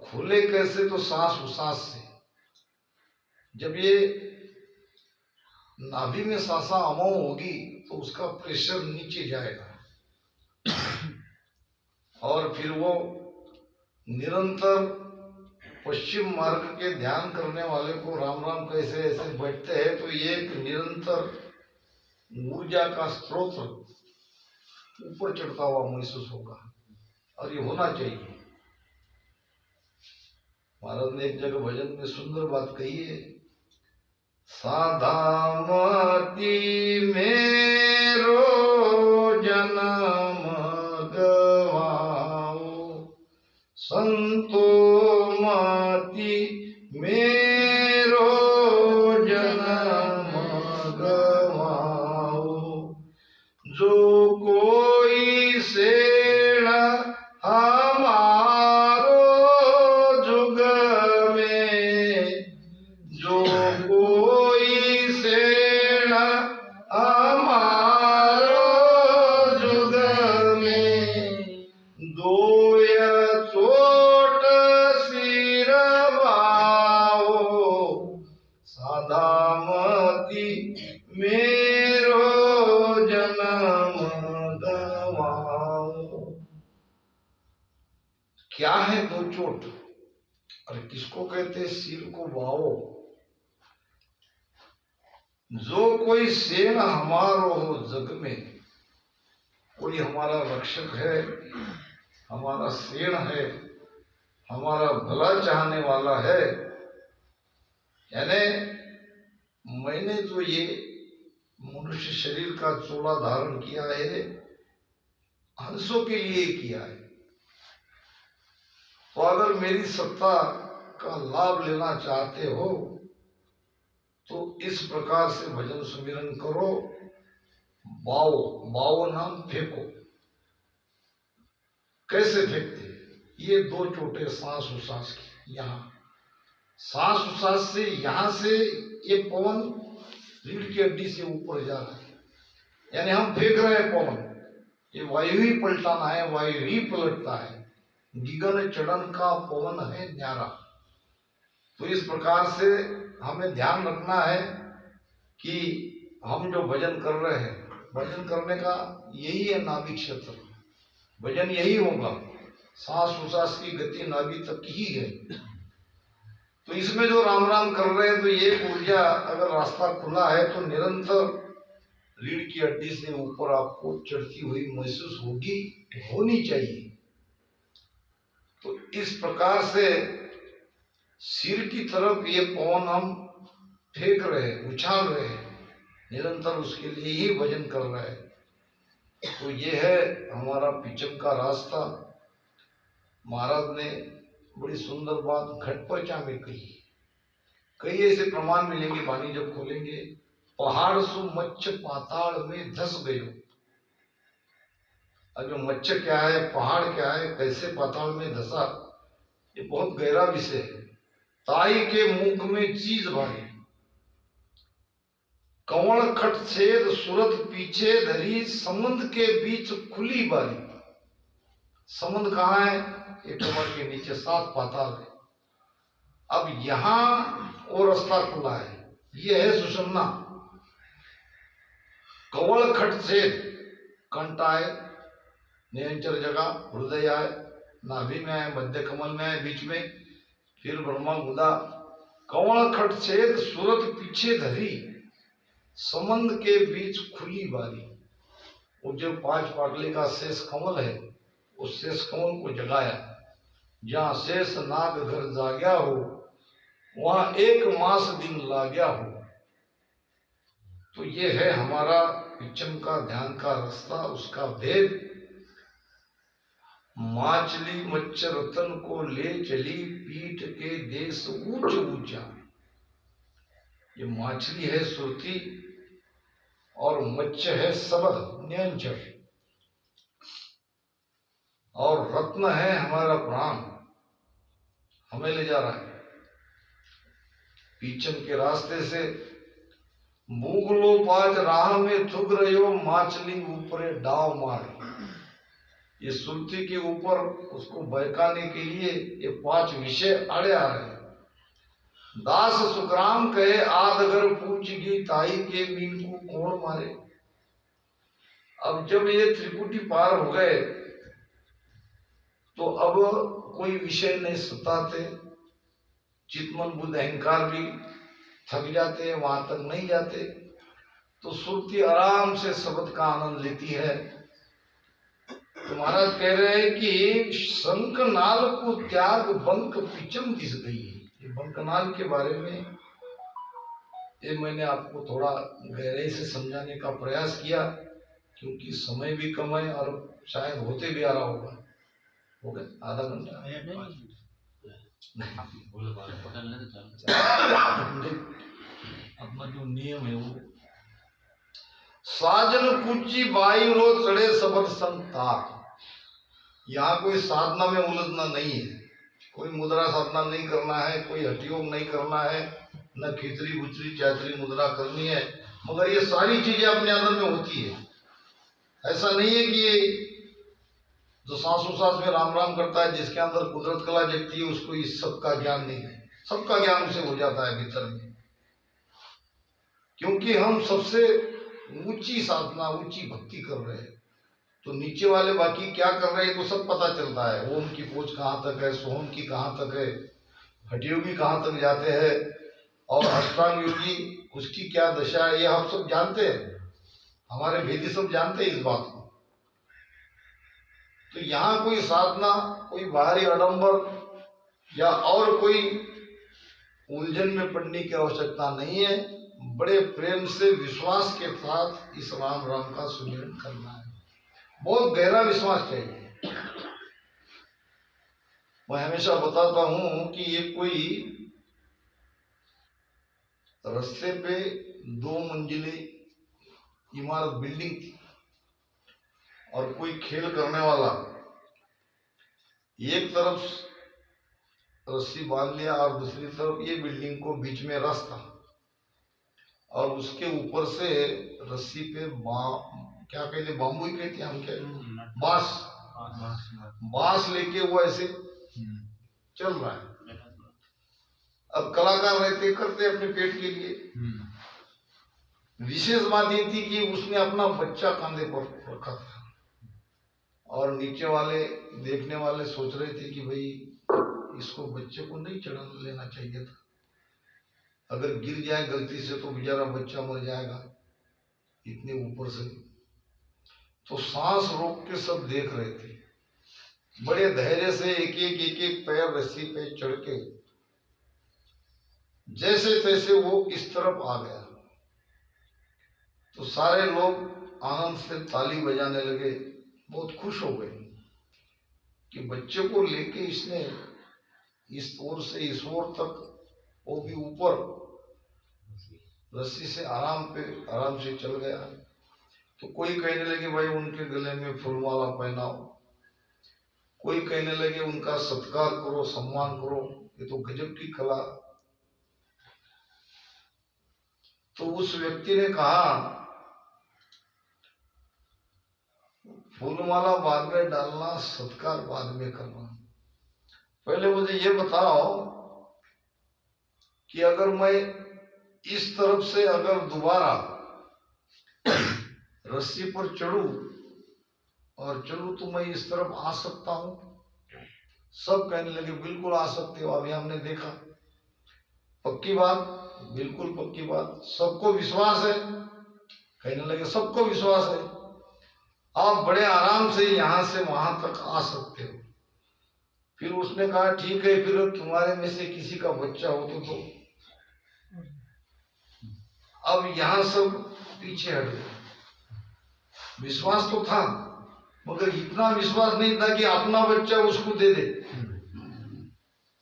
खुले कैसे? तो सांस उसास से। जब ये नाभि में सांसा अमाव होगी तो उसका प्रेशर नीचे जाएगा और फिर वो निरंतर पश्चिम मार्ग के ध्यान करने वाले को राम राम कैसे ऐसे बैठते हैं तो ये एक निरंतर ऊर्जा का स्रोत ऊपर चढ़ता हुआ महसूस होगा और ये होना चाहिए। महाराज ने एक जगह भजन में सुंदर बात कही है, साधामती मेरो जन्म गवाओ, संतो मती मेरो जन्म गवाओ, जो कोई सेड़ा हमारो जुग में, जो कोई सेड़ा हमारो जुग में, दोया चोट सिर बाओ, साधामती मेरो जन्म गवाओ। क्या है दो चोट? अरे किसको कहते? सिर को बाओ। जो कोई सेना हमारो हो जग में, कोई हमारा रक्षक है, हमारा सेन है, हमारा भला चाहने वाला है, यानी मैंने जो ये मनुष्य शरीर का चोला धारण किया है हंसों के लिए किया है, तो अगर मेरी सत्ता का लाभ लेना चाहते हो तो इस प्रकार से भजन सुमिरन करो, बाओ। बाओ नाम फेंको। कैसे फेंकते? ये दो चोटे सांस उसास की, यहाँ सांस उसास से, यहाँ से ये पवन रीढ़ की हड्डी से ऊपर जा रहा है, यानी हम फेंक रहे हैं पवन। ये वायु ही पलटाना है, वायु ही पलटता है। गगन चढ़न का पवन है न्यारा। तो इस प्रकार से हमें ध्यान रखना है कि हम जो भजन कर रहे हैं, भजन करने का यही है नाभि क्षेत्र, भजन यही होगा। सांस उसास की गति नाभि तक ही है। तो इसमें जो राम राम कर रहे हैं तो ये ऊर्जा अगर रास्ता खुला है तो निरंतर रीढ़ की हड्डी से ऊपर आपको चढ़ती हुई महसूस होगी, होनी चाहिए। तो इस प्रकार से सिर की तरफ ये पवन हम फेंक रहे हैं, उछाल रहे हैं, निरंतर उसके लिए ही भजन कर रहे हैं। तो ये है हमारा पिचम का रास्ता। महाराज ने बड़ी सुंदर बात घट पर्चा में कही। कई ऐसे प्रमाण मिलेंगे वाणी जब खोलेंगे। पहाड़ सु मच्छ पाताल में धस गयो। अब जो मच्छ क्या है, पहाड़ क्या है, कैसे पाताल में धसा, ये बहुत गहरा विषय है। ताई के मुख में चीज भारी, कंवल खट छेद सूरत पीछे धरी, समुद्र के बीच खुली बारी। समुद्र कहाँ है? ये कमर के नीचे 7 पाताल है। अब यहाँ और रास्ता खुला है, ये है सुषुम्ना। कंवल खट छेद, कंठ आए, नियंचर जगह, हृदय आए, नाभि में आए, मध्य कमल में आए, बीच में, फिर ब्रह्मा गुदा। कंवल खट छेद सूरत पीछे धरी, समंद के बीच खुली बारी। वो जो 5 पाटली का शेष कमल है, उस शेष कमल को जगाया। जहाँ शेष नाग घर जाग्या हो, वहां 1 मास दिन लाग्या हो। तो ये है हमारा पिचम का ध्यान का रास्ता, उसका भेद। माचली मच्छ रतन को ले चली, पीठ के देश ऊंच ऊंचा। ये माछली है सुरती और मच्छ है शब्द न्यंचर, और रत्न है हमारा प्राण, हमें ले जा रहा है पीछम के रास्ते से। मूगलो पाज राह में थुग रहो, माछली ऊपरे डाव मारे। ये सुरती के ऊपर उसको बहकाने के लिए ये 5 विषय आड़े आ रहे हैं। दास सुखराम कहे आद अगर पूछगी ताई के मीन को कौन मारे। अब जब ये त्रिपुटी पार हो गए तो अब कोई विषय नहीं सताते, चितमन बुद्ध अहंकार भी थक जाते हैं, वहां तक नहीं जाते। तो सुरती आराम से शब्द का आनंद लेती है। तो महाराज कह रहे हैं कि शंखनाल को त्याग बंक पिचम दिस गई। ये बंकनाल के बारे में ये मैंने आपको थोड़ा गहराई से समझाने का प्रयास किया, क्योंकि समय भी कम है और शायद होते भी आ रहा होगा। हो गया आधा घंटा अपना जो नियम है वो। साजन कुची बाई रो चढ़े सबद संतार। यहाँ कोई साधना में उलझना नहीं है, कोई मुद्रा साधना नहीं करना है, कोई हठयोग नहीं करना है, न खिचड़ी बुचरी चाचरी मुद्रा करनी है, मगर ये सारी चीजें अपने अंदर में होती है। ऐसा नहीं है कि ये जो सांसों में राम राम करता है, जिसके अंदर कुदरत कला जगती है, उसको इस सब का ज्ञान नहीं है। सबका ज्ञान उसे हो जाता है भीतर में, क्योंकि हम सबसे ऊंची साधना ऊंची भक्ति कर रहे हैं। तो नीचे वाले बाकी क्या कर रहे हैं तो सब पता चलता है। ओम की पहुंच कहाँ तक है, सोहम की कहाँ तक है, हठयोगी कहाँ तक जाते हैं, और अष्टांग योगी उसकी क्या दशा है, ये हम सब जानते हैं। हमारे भेदी सब जानते हैं इस बात को। तो यहाँ कोई साधना, कोई बाहरी आडंबर या और कोई उलझन में पड़ने की आवश्यकता नहीं है। बड़े प्रेम से विश्वास के साथ इस राम राम का सुमिरन करना है। बहुत गहरा विश्वास चाहिए। मैं हमेशा बताता हूं कि ये कोई रास्ते पे 2 मंजिली इमारत बिल्डिंग थी, और कोई खेल करने वाला एक तरफ रस्सी बांध लिया और दूसरी तरफ ये बिल्डिंग को बीच में रास्ता, और उसके ऊपर से रस्सी पे क्या कहते, बाम्बू ही कहते हैं हम, क्या बांस लेके वो ऐसे चल रहा है। अब कलाकार रहते करते अपने पेट के लिए। विशेष बात ये थी कि उसने अपना बच्चा कंधे पर रखा था, और नीचे वाले देखने वाले सोच रहे थे कि भाई इसको बच्चे को नहीं चढ़ा लेना चाहिए था, अगर गिर जाए गलती से तो बेचारा बच्चा मर जाएगा इतने ऊपर से। तो सांस रोक के सब देख रहे थे, बड़े धैर्य से एक एक पैर रस्सी पे चढ़ के जैसे तैसे वो इस तरफ आ गया। तो सारे लोग आनंद से ताली बजाने लगे, बहुत खुश हो गए कि बच्चे को लेके इसने इस ओर से इस ओर तक, वो भी ऊपर रस्सी से आराम से चल गया। तो कोई कहने लगे भाई उनके गले में फूलमाला पहनाओ, कोई कहने लगे उनका सत्कार करो, सम्मान करो, ये तो गजब की कला। तो उस व्यक्ति ने कहा फूलमाला बाद में डालना, सत्कार बाद में करना। पहले मुझे ये बताओ कि अगर मैं इस तरफ से अगर दोबारा रस्सी पर चढ़ूं और चलूं तो मैं इस तरफ आ सकता हूं? सब कहने लगे बिल्कुल आ सकते हो, अभी हमने देखा। पक्की बात? बिल्कुल पक्की बात। सबको विश्वास है? कहने लगे सबको विश्वास है, आप बड़े आराम से यहां से वहां तक आ सकते हो। फिर उसने कहा ठीक है, फिर तुम्हारे में से किसी का बच्चा हो तो दो। अब यहां सब पीछे हट गए। विश्वास तो था, मगर इतना विश्वास नहीं था कि अपना बच्चा उसको दे दे।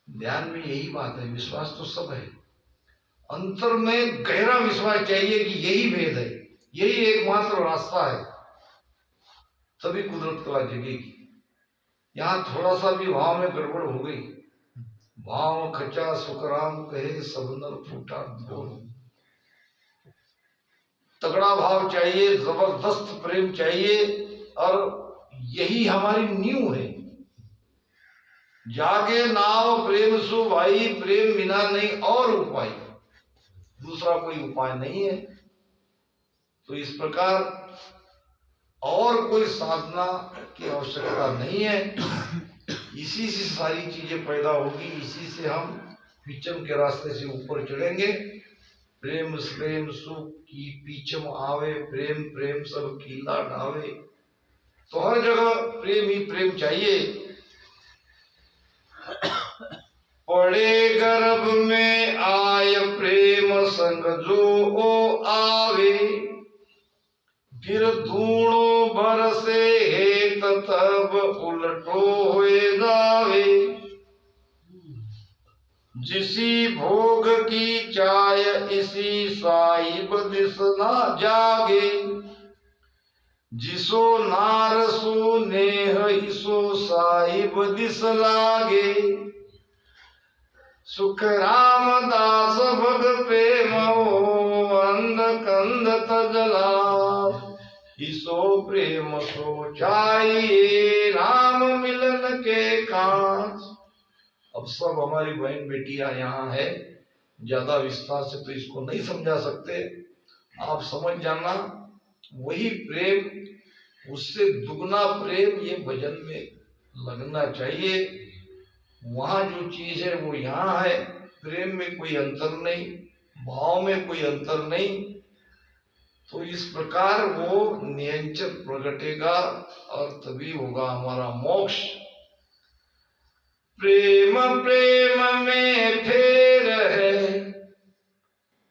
ध्यान में यही बात है, विश्वास तो सब है, अंतर में गहरा विश्वास चाहिए कि यही भेद है, यही एकमात्र रास्ता है, तभी कुदरत कला जगेगी। यहाँ थोड़ा सा भी भाव में गड़बड़ हो गई, भाव खचा सुखराम कहे सबनर फूटा बोल। तगड़ा भाव चाहिए, जबरदस्त प्रेम चाहिए, और यही हमारी नींव है। जागे नाव प्रेम सु भाई, प्रेम बिना नहीं और उपाय, दूसरा कोई उपाय नहीं है। तो इस प्रकार और कोई साधना की आवश्यकता नहीं है। इसी से सारी चीजें पैदा होगी, इसी से हम पीछम के रास्ते से ऊपर चढ़ेंगे। प्रेम प्रेम सुख की पीछम आवे, प्रेम प्रेम सब कीला ढावे। तो हर जगह प्रेम ही प्रेम चाहिए। पड़े गर्भ में आय प्रेम संग जो ओ आवे, फिर धूणो बरसे हेत तब उलटो होए जावे। जिसी भोग की चाय इसी साहिब दिस ना जागे, जिसो नारसु नेह इसो साहिब दिस लागे। सुख रामदास भग प्रेम अंध कंध तजला, इसो प्रेम सो चाहिए राम मिलन के काज। अब सब हमारी बहन बेटियां यहाँ है, ज्यादा विस्तार से तो इसको नहीं समझा सकते, आप समझ जाना। वही प्रेम, उससे दुगना प्रेम ये भजन में लगना चाहिए। वहां जो चीज है वो यहाँ है। प्रेम में कोई अंतर नहीं, भाव में कोई अंतर नहीं। तो इस प्रकार वो नियंचन प्रगटेगा और तभी होगा हमारा मोक्ष। प्रेम प्रेम में फेर है,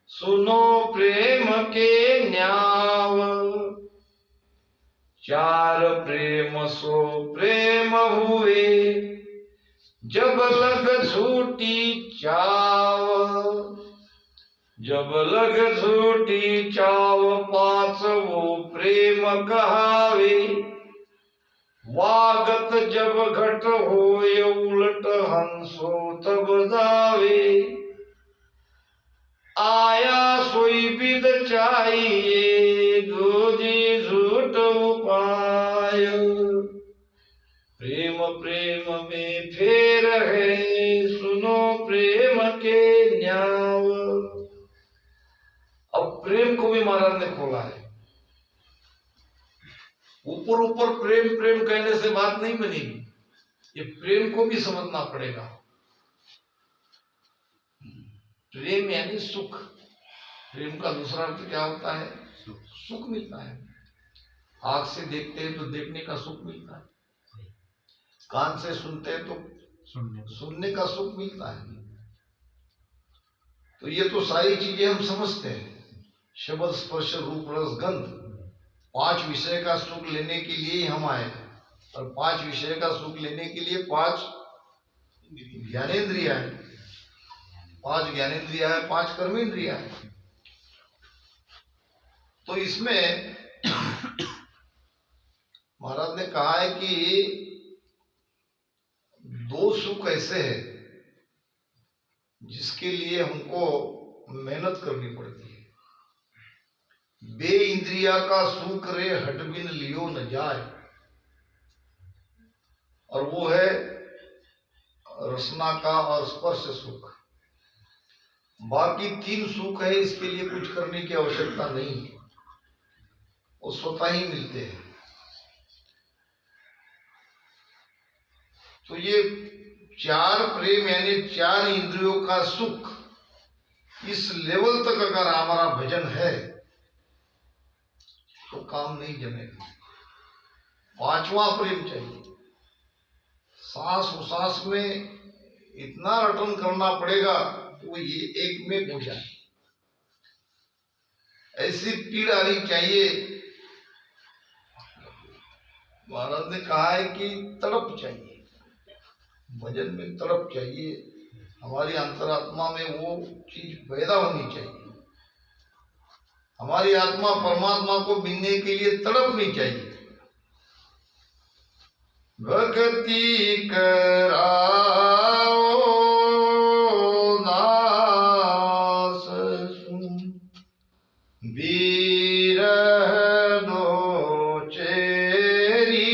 सुनो प्रेम के न्याव। चार प्रेम सो प्रेम हुए, जब लग झूठी चाव। जब लग झूठी चाव पांच वो प्रेम कहावे। वागत जब घट होय उलट हंसो तब जावे। आया सोई विद चाहिए, दूजी झूठ उपाय। प्रेम प्रेम में फेर है, सुनो प्रेम के न्याव। अब प्रेम को भी महाराज ने खोला है। ऊपर ऊपर प्रेम प्रेम कहने से बात नहीं बनेगी, ये प्रेम को भी समझना पड़ेगा। प्रेम यानी सुख। प्रेम का दूसरा अर्थ क्या होता है? सुख मिलता है। आंख से देखते हैं तो देखने का सुख मिलता है, कान से सुनते हैं तो सुनने का सुख मिलता है। तो ये तो सारी चीजें हम समझते हैं। शब्द स्पर्श रूप रस गंध, पांच विषय का सुख लेने के लिए ही हम आए। और पांच विषय का सुख लेने के लिए पांच ज्ञानेंद्रिया है, पांच ज्ञानेंद्रिया है, पांच कर्मेंद्रिया है। तो इसमें महाराज ने कहा है कि दो सुख ऐसे हैं जिसके लिए हमको मेहनत करनी पड़ती है। बे इंद्रिया का सुख रे हट बिन लियो न जाए, और वो है रसना का और स्पर्श सुख। बाकी तीन सुख है, इसके लिए कुछ करने की आवश्यकता नहीं है, वो स्वतः ही मिलते हैं। तो ये चार प्रेम यानी चार इंद्रियों का सुख, इस लेवल तक अगर हमारा भजन है तो काम नहीं जमेगा। पांचवा प्रेम चाहिए। सांस उसास में इतना रटन करना पड़ेगा तो वो ये एक में हो जाए। ऐसी पीड़ आनी चाहिए। महाराज ने कहा है कि तड़प चाहिए, भजन में तड़प चाहिए। हमारी अंतरात्मा में वो चीज पैदा होनी चाहिए। हमारी आत्मा परमात्मा को मिलने के लिए तड़पनी चाहिए। भक्ति कराओ नास सुन, बिरह दो चेरी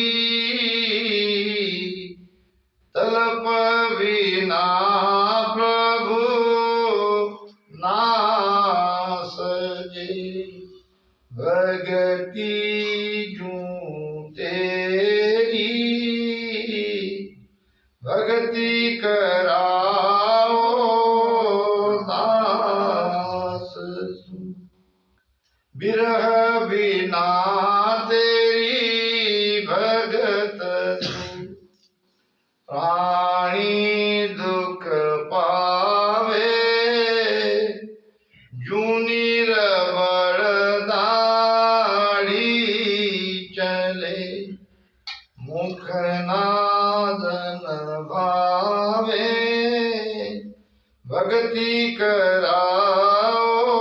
भक्ति कराओ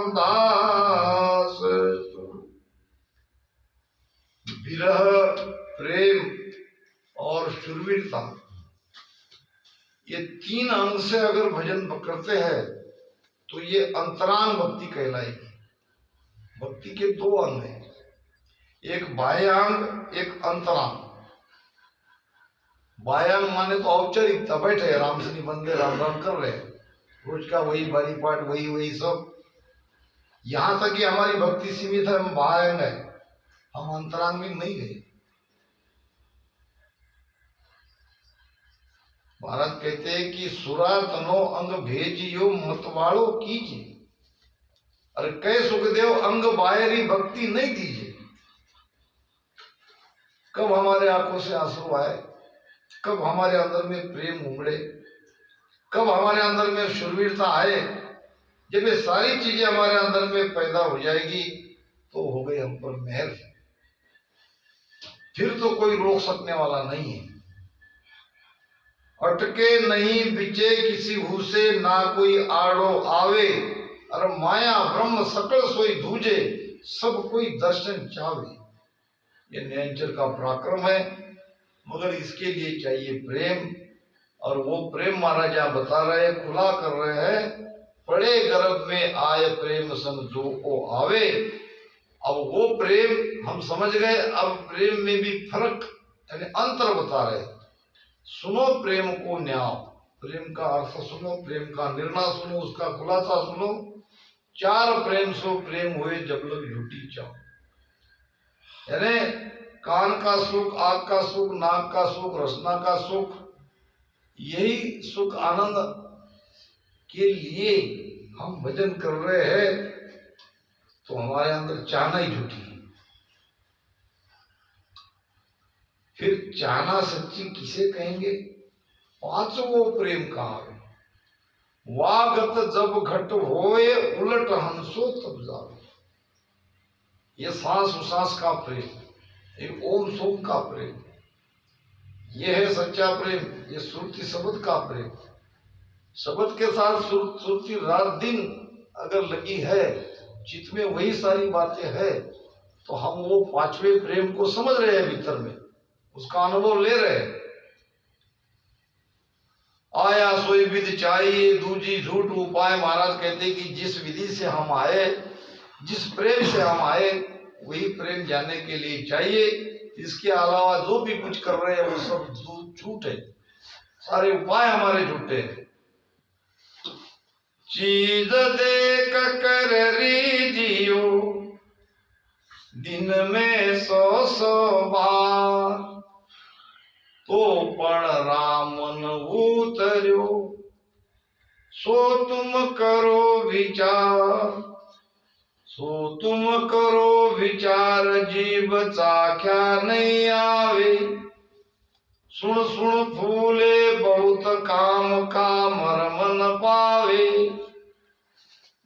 दास। विरह, प्रेम और शूरवीरता, ये तीन अंग से अगर भजन करते हैं तो ये अंतरांग भक्ति कहलाएगी। भक्ति के दो अंग हैं, एक बाह्यांग, एक अंतरांग। बाह्यांग माने तो औपचारिकता, बैठे राम से बंदे राम राम कर रहे हैं, रोज का वही बारी पाठ, वही सब। यहां तक कि हमारी भक्ति सीमित है, हम बाह्यांग है, हम अंतरांग में नहीं गए। महाराज कहते हैं कि सुरा तनो अंग भेजियो मतवाड़ो कीजिए। अरे कह सुखदेव, अंग बाहरी भक्ति नहीं दीजिए। कब हमारे आंखों से आंसू आए, कब हमारे अंदर में प्रेम उमड़े, कब हमारे अंदर में शूरवीरता आए, जब ये सारी चीजें हमारे अंदर में पैदा हो जाएगी तो हो गई हम पर मेहर। फिर तो कोई रोक सकने वाला नहीं है। अटके नहीं बिचे किसी हु से, ना कोई आड़ो आवे। अरे माया ब्रह्म सकल सोई दूजे, सब कोई दर्शन चावे। ये नैनचर का पराक्रम है, मगर इसके लिए चाहिए प्रेम। और वो प्रेम महाराज आप बता रहे हैं, खुला कर रहे हैं, पड़े गर्भ में आए प्रेम संग जो ओ आवे। अब वो प्रेम हम समझ गए। अब प्रेम में भी फर्क यानी अंतर बता रहे। सुनो प्रेम को न्याय, प्रेम का अर्थ सुनो, प्रेम का निर्णय सुनो, उसका खुलासा सुनो। चार प्रेम सो प्रेम हुए जब लग झूठी चाओ। यानी कान का सुख, आंख का सुख, नाक का सुख, रसना का सुख, यही सुख आनंद के लिए हम भजन कर रहे हैं, तो हमारे अंदर चाहना ही झूठी है। फिर चाहना सच्ची किसे कहेंगे? पांचवो प्रेम कहा है, वागत जब घट होए उलट हंसो तब जावे। ये सांस उसास का प्रेम, ये ओम सोम का प्रेम, ये है सच्चा प्रेम। ये सुरती शब्द का प्रेम, शब्द के साथ सुरती रात दिन अगर लगी है, चित्त में वही सारी बातें है, तो हम वो पांचवे प्रेम को समझ रहे हैं, भीतर में उसका अनुभव ले रहे हैं। आया सोई विधि चाहिए दूजी झूठ उपाय। महाराज कहते हैं कि जिस विधि से हम आए, जिस प्रेम से हम आए, वही प्रेम जाने के लिए चाहिए। इसके अलावा जो भी कुछ कर रहे हैं वो सब झूठ है, सारे उपाय हमारे झूठे हैं। चीज देख कर रीजियो दिन में 100 बार, तो पण रामन उतर्यो सो तुम करो विचार। सो तुम करो विचार जीव चाख्या नहीं आवे। सुन सुन फूले बहुत काम का मरम न पावे।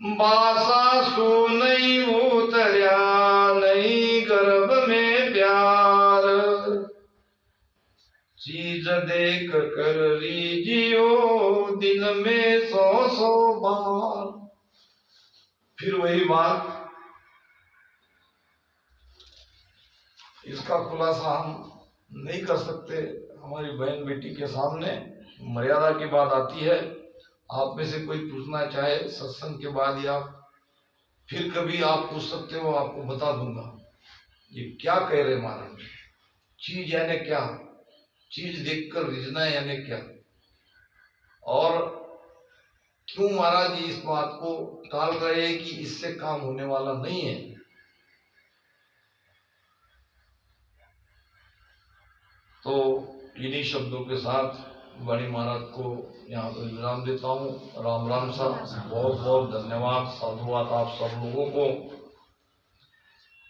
बासा सो नहीं उतर्या नहीं गर्भ में प्यार। चीज देख कर लीजियो दिन में 100 बार। फिर वही बात, इसका खुलासा हम नहीं कर सकते हमारी बहन बेटी के सामने, मर्यादा की बात आती है। आप में से कोई पूछना चाहे सत्संग के बाद या फिर कभी आप पूछ सकते हो, आपको बता दूंगा ये क्या कह रहे महाराज। चीज यानी क्या, चीज देखकर रिझना यानी क्या, और क्यों महाराज इस बात को टाल रहे हैं कि इससे काम होने वाला नहीं है। तो इन्हीं शब्दों के साथ वाणी महाराज को यहाँ पर विराम देता हूँ। राम राम साहब, बहुत बहुत धन्यवाद, साधुवाद आप सब लोगों को।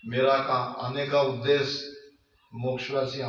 मेरा आने का उद्देश्य मोक्षवासी